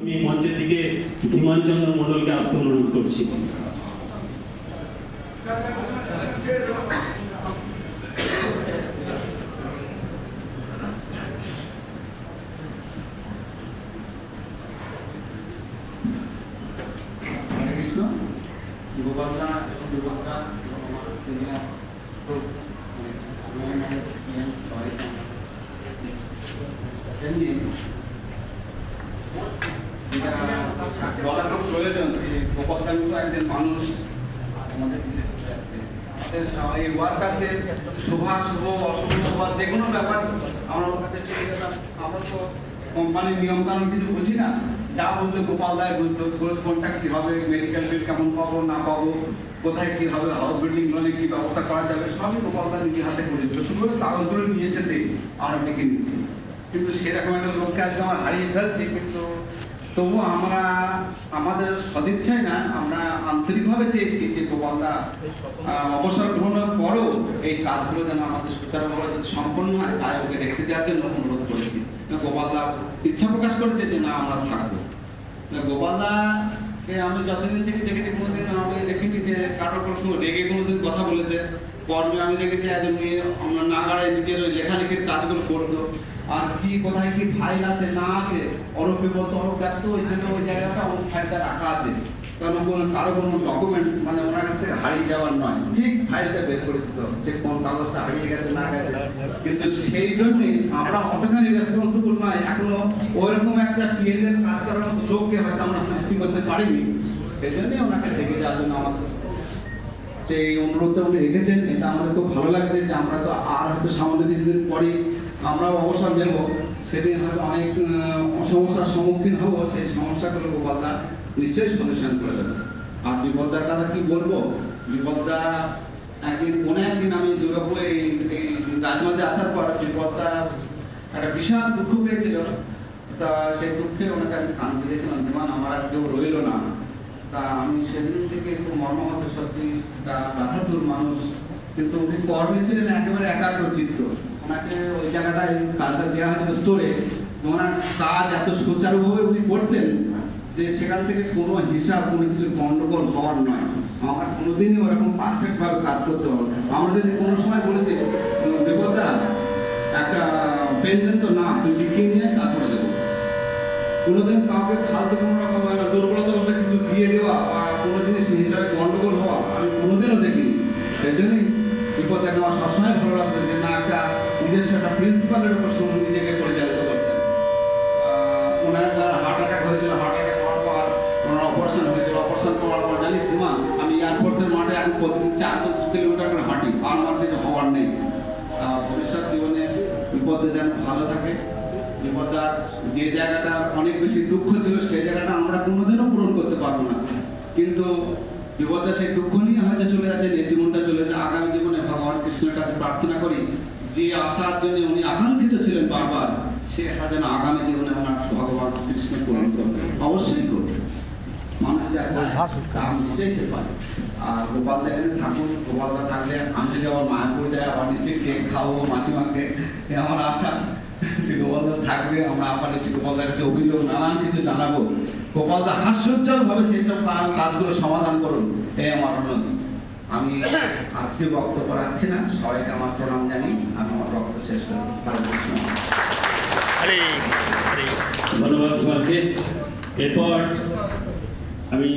আমি মঞ্চের দিকে ধীমান চন্দ্র মণ্ডলকে আসতে অনুরোধ করছি। গোপালদা এবং যুবকরা এবং আমার সিনিয়র বলার খুব প্রয়োজন যে গোপালদা মতো একজন মানুষ আমাদের ছেড়ে চলে যাচ্ছে। আমাদের এই ওয়ার্কারদের শুভ অশুভ বা যে কোনো ব্যাপার আমরা ওর কাছে চলে যেতাম। আমরা তো কোম্পানির নিয়মকানুন কিছু বুঝি না, যা বলতে গোপালদায় বলতো কোনটা কীভাবে মেডিকেল বিল কেমন পাবো না পাবো, কোথায় কীভাবে হাউস বিল্ডিং লোনে কী ব্যবস্থা করা যাবে, সবই গোপালদা নিজের হাতে করে দিত। শুধু কাগজগুলো নিয়ে এসে দিই, আমরা ডেকে নিচ্ছি। কিন্তু সেরকম একটা লোককে আজকে আমরা হারিয়ে ফেলছি। কিন্তু তবু আমরা আমাদের সদিচ্ছায় না, আমরা আন্তরিকভাবে চেয়েছি যে গোপালদা অবসর গ্রহণের পরও এই কাজগুলো যেন আমাদের সুচারুভাবে যদি সম্পন্ন হয়, তাই ওকে রেখে দেওয়ার জন্য অনুরোধ করেছি। গোপালদা ইচ্ছা প্রকাশ করেছে যে না আমরা থাকবো। গোপালদাকে আমি যতদিন থেকে দেখেছি কোনোদিন আমি দেখিনি যে কারোর প্রশ্ন রেগে কোনোদিন কথা বলেছে। কর্মে আমি দেখেছি একজন মেয়ে আমরা নাগাড়ে নিজের ওই লেখালেখির কাজগুলো করতো। আর কি কোথায় কি ফাইল আছে না আছে অরূপে বলতো অরূপ ব্যস্ত ওইখানে ওই জায়গাটা অরূপ ফাইলটা রাখা আছে, কারণ কারো কোনো ডকুমেন্ট মানে ওনার কাছ থেকে হারিয়ে যাওয়ার নয়, ঠিক ফাইলটা বের করে দিতে হবে যে কোন কাগজটা হারিয়ে গেছে না গেছে। কিন্তু সেই জন্যই আমরা অতখানি রেসপন্সিবল নয়, এখনো ওইরকম একটা পিএলের কাজ করার মতো লোককে হয়তো আমরা সৃষ্টি করতে পারিনি। সেই জন্যই ওনাকে দেখে যাওয়ার জন্য আমাদের সেই অনুরোধটা উনি রেখেছেন। এটা আমাদের খুব ভালো লাগছে যে আমরা তো আর হয়তো সামনে কিছুদিন পরে আমরাও অবসর নেব, সেদিন হয়তো অনেক সমস্যার সম্মুখীন হবো। সেই সমস্যাগুলো গোপালদা নিশ্চয়ই সলিউশন করে দেবে। আর বিপদার কথা কি বলবো, বিপদা একদিন মনে একদিন আমি দুর্গাপুর এই রাজমাঝে আসার পর বিপদা একটা বিশাল দুঃখ পেয়েছিল। তা সেই দুঃখে ওনাকে আমি কান দিয়েছিলাম যেমন আমার আর কেউ রইল না। তা আমি সেদিন থেকে খুব মর্মাহত, সত্যি ব্যথাতুর মানুষ। কিন্তু উনি কর্মে ছিলেন একেবারে একাগ্রচিত্ত। ওনাকে ওই জায়গাটায় কাজটা দেওয়া হয়েছিল স্টোরে, ওনার কাজ এত সুচারুভাবে উনি করতেন যে সেখান থেকে কোনো হিসাব কোনো কিছু গন্ডগোল হওয়ার নয়। আমার কোনোদিনই ওরকম পারফেক্টভাবে কাজ করতে হবে। আমরা যদি কোনো সময় বলি যে বিপদা একটা পেন দেন তো, না তুই লিখিয়ে নিয়ে তারপরে দেবো। কোনোদিন কাউকে ফালতু কোনো রকম দুর্বলতা বলতে কিছু দিয়ে দেওয়া বা কোনো জিনিস হিসাবে গন্ডগোল হওয়া আমি কোনোদিনও দেখিনি। সেই জন্যই বিপদে আমার সবসময় ভালো লাগতো যে না একটা নিজস্ব একটা প্রিন্সিপালের উপর নিজেকে পরিচালিত করতেন। ওনার যারা হার্ট অ্যাটাক হয়েছিল, হার্ট অ্যাটাক হওয়ার পর ওনার অপারেশন হয়েছিল। অপারেশন করার পর জানিস মা, আমি এয়ারফোর্সের মাঠে এখন প্রতিদিন 4 কিলোমিটার করে হাঁটি, আমার কিছু হওয়ার নেই। ভবিষ্যৎ জীবনে বিপদে যেন ভালো থাকে। বিপদার যে জায়গাটা অনেক বেশি দুঃখ ছিল সেই জায়গাটা আমরা কোনোদিনও পূরণ করতে পারবো না। কিন্তু বিপদা সেই দুঃখ নিয়ে হয়তো চলে যাচ্ছে, এই জীবনটা চলে যায়। আগামী জীবনে ভগবান কৃষ্ণের কাছে প্রার্থনা করি যে আশার জন্য উনি আকাঙ্ক্ষিত ছিলেন বারবার, সেটা যেন আগামী জীবনে ওনার ভগবান কৃষ্ণ পূরণ করবে, অবশ্যই করবে। মানুষ যা তা নিশ্চয়ই সে পায়। আর গোপালদা এখানে থাকুন, গোপালদা থাকলে আমি যদি আমার মায়াপুর যাই আবার নিশ্চয়ই কেক খাবো মাসিমাকে, আমার আশা। গোপালদা থাকবে, আমরা আবার এসে গোপালদার কাছে অভিযোগ নানান কিছু জানাবো। গোপালদা হাস্যোজ্জ্বল ভাবে সেই সব কাজগুলো সমাধান করুন, এই আমার অনুরোধ। আমি আজকে বক্তব্য রাখছি না, সবাইকে আমার প্রণাম জানি। আমি আমার বক্তব্য শেষ করি। ধন্যবাদ তোমাকে। এরপর আমি